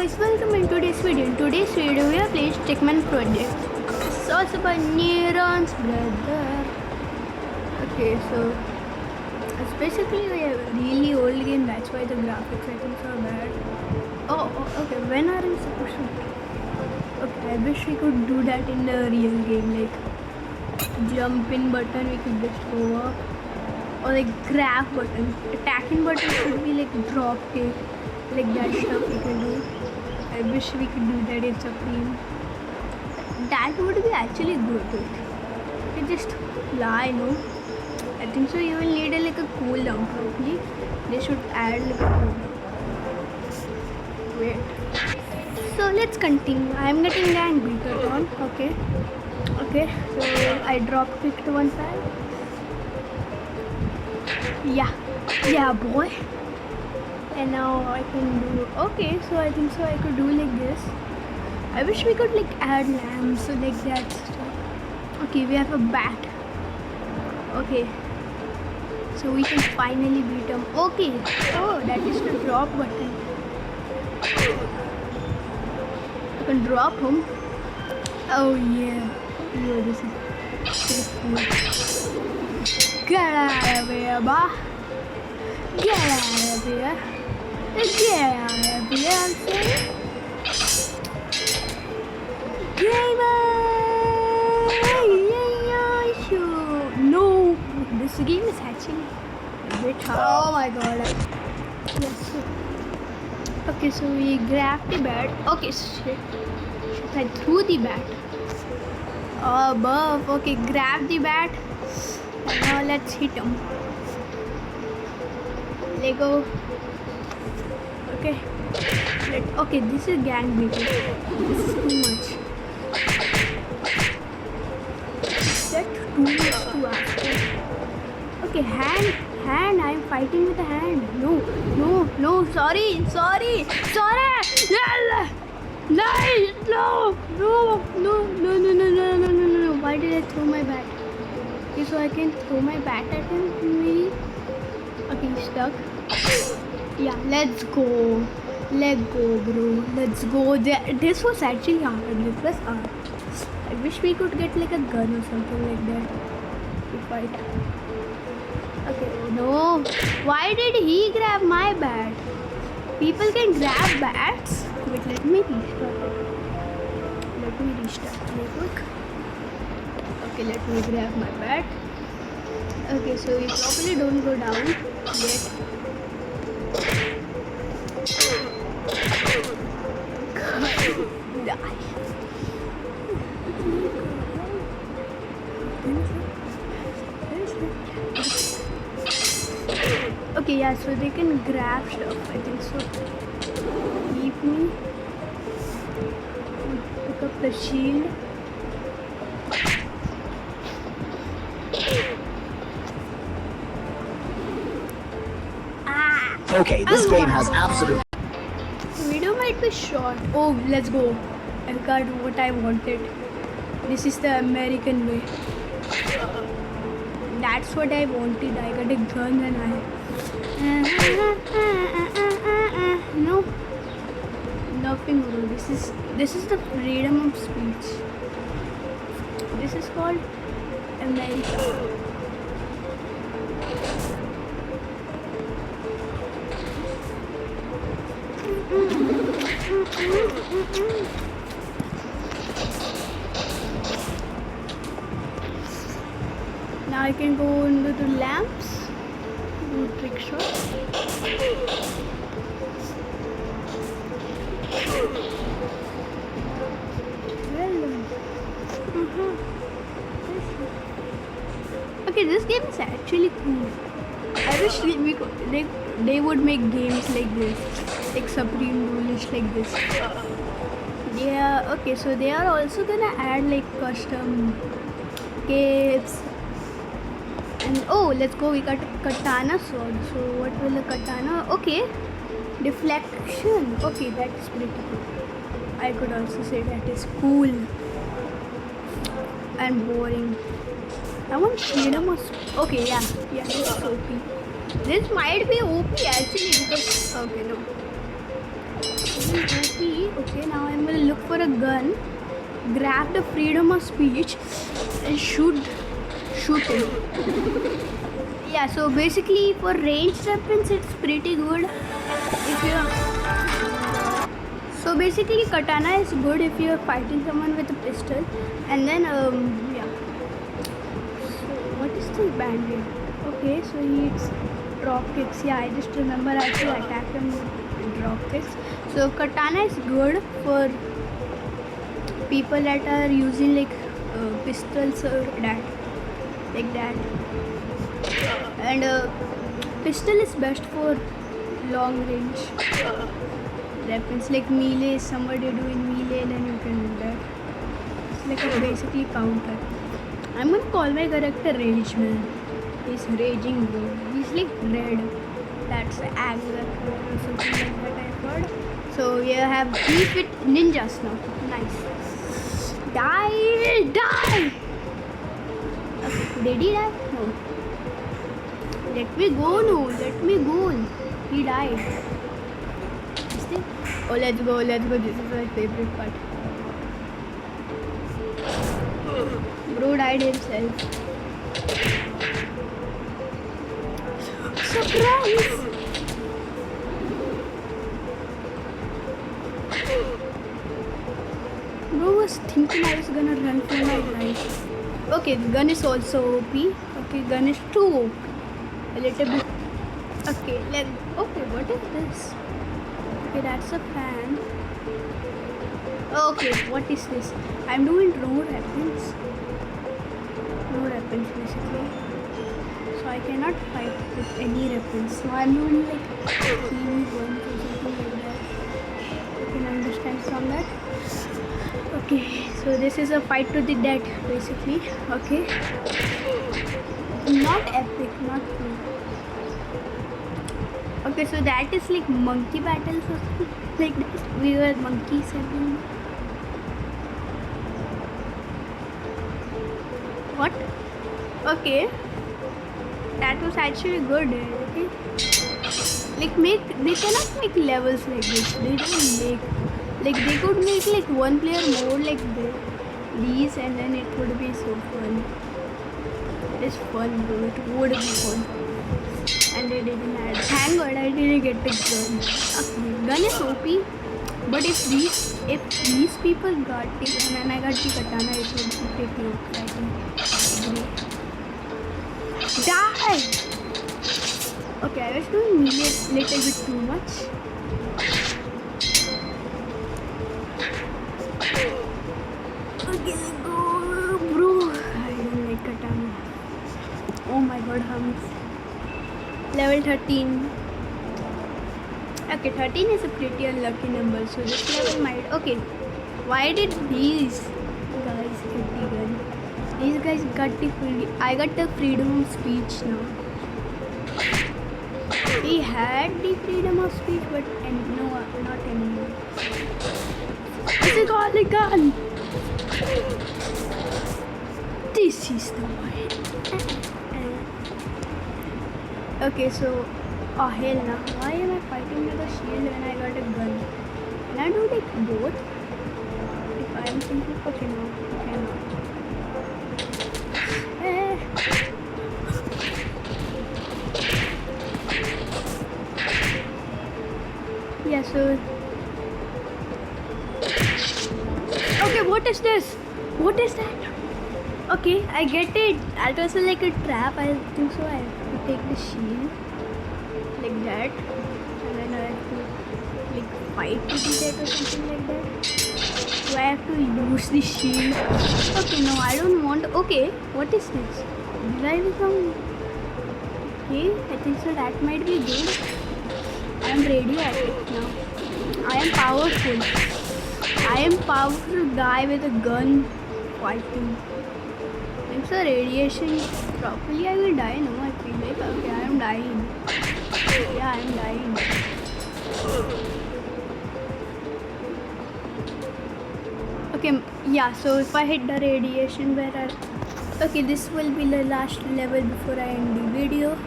guys, welcome in today's video. In today's video we are playing Stickman Project. So it's about Neurons brother. Okay, so it's basically a really old game, that's why the graphics I think are bad. Okay, when are we supposed to? Okay, I wish we could do that in the real game, like jump in button we could just go up, or like grab button. Attacking button should be like drop kick. Like that stuff we can do. I wish we could do that in Supreme. That would be actually good. You just fly, no? I think so. You will need like a cooldown probably. They should add like a cooldown. Wait. So let's continue. I am getting gang beater on. Okay. So I drop kicked one time. Yeah, boy. And now I can do, okay, so I think so I could do like this. I wish we could like add lamps, so like that stuff. Okay, we have a bat. Okay, so we can finally beat him. Okay, oh, that is the drop button. You can drop him. Oh yeah, this is cool. Get out of here, bah. Get out of here. Get out of here, I'm saying. Gamer! No, this game is actually a bit hard. Oh my god. Yes. Okay, so we grabbed the bat. Okay, shit. I threw the bat. Above. Okay, grab the bat. And now let's hit him. Lego. Okay, this is gang beating. This is too much. That's too much to ask for. Okay, hand. I'm fighting with the hand. No. Sorry. No. Why did I throw my bat? Okay, so I can throw my bat at him. Maybe. Okay, he's stuck. Yeah, let's go. Let go, bro. Let's go. This was actually hard. This was hard. I wish we could get like a gun or something like that to fight. Okay, no. Why did he grab my bat? People can grab bats. Wait, let me restart it. Let me restart network. Okay, let me grab my bat. Okay, so we probably don't go down yet. Okay, yeah, so they can grab stuff, I think so. Keep me. Pick up the shield. Okay, this game has absolute. The video might be short. Oh, let's go. I got what I wanted. This is the American way. That's what I wanted. I got a gun and no, nothing, bro. This is the freedom of speech. This is called America. Now I can go into the lamps, do trick shot. Okay, this game is actually cool. I wish they would make games like this, like Supreme Rules like this. Yeah, okay, so they are also gonna add like custom caves. And oh, let's go, we got a katana sword. So what will the katana? Okay, deflection. Okay, that is pretty cool. I could also say that is cool and boring. I want freedom of... Okay, yeah, this is OP. This might be OP actually because... Okay, no. This is OP Okay, now I'm gonna look for a gun, grab the freedom of speech, and shoot him. Yeah, so basically for ranged weapons, it's pretty good. If you So basically, katana is good if you're fighting someone with a pistol, and then yeah. So what is this bandit? Okay, so he eats drop kicks. Yeah, I just remember I have to attack him with drop kicks. So katana is good for people that are using like pistols or that, like that. And pistol is best for long range weapons, like melee. Somebody doing melee, then you can do that. It's like a basically counter. I'm gonna call my character Rage Man. He's raging bro. He's like red. That's anger or something like that I heard. So you have beef with ninjas now. Nice. Die! Okay, did he die? No. Let me go, no. Let me go. He died. Is it? Oh, let's go. This is my favorite part. Bro died himself. Surprise! Bro was thinking I was gonna run for my life. Okay, the gun is also OP. Okay, gun is too OP. A little bit. Okay, okay, what is this? Okay, that's a fan. Okay, what is this? I'm doing no weapons. No weapons basically. So I cannot fight with any weapons. So I'm doing like kiwi guns or something like that. You can understand from that. Okay, so this is a fight to the death basically. Okay. Not epic, not cool. Okay, so that is like monkey battles or something like that. We were monkeys and what? Okay. That was actually good, okay? Like they cannot make levels like this. They don't make, like they could make like one player mode like these and then it would be so fun. It is fun bro, it would be fun. And they didn't add. Thank God I didn't get the gun. Okay, gun is OP, but if these people got the gun and I got the katana, it would be pretty OP, I think. Die! Okay, I was doing melee little bit too much. Okay, go, bro. I don't like katana. Oh my God, level 13. Okay, 13 is a pretty unlucky number, so this level might. Okay, why did these guys get the gun? These guys got the I got the freedom of speech now. He had the freedom of speech, but no, not anymore. He got the gun. This is the one. Okay, so oh hell no. Why am I fighting with a shield when I got a gun? Can I do like both? If I am thinking, okay, no, I cannot. Yeah, so okay, what is this? What is that? Okay, I get it. That was like a trap. I think so. I have to take the shield like that, and then I have to like fight with it or something like that. So I have to use the shield. Okay, no, I don't want. Okay, what is this? Did I become? Okay, I think so. That might be good. I am radioactive now. I am powerful. I am powerful guy with a gun fighting. If the radiation properly, I will die. No, I feel like okay, I am dying. Yeah, I am dying. Okay, yeah. So if I hit the radiation, where I okay, this will be the last level before I end the video.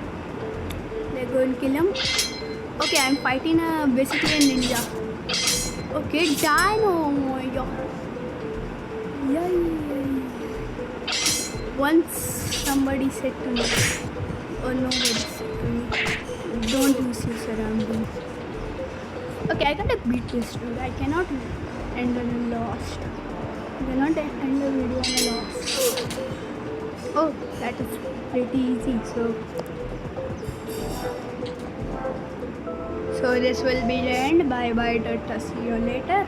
Let's go and kill him. Okay, I'm fighting basically a ninja. Okay, dino. Yeah. Once somebody said to me, or nobody said to me, don't use your surroundings. Okay, I gotta beat this dude. I cannot end on a lost. I cannot end the video on a lost. Oh, that is pretty easy. So this will be the end. Bye bye, Tata. See you later.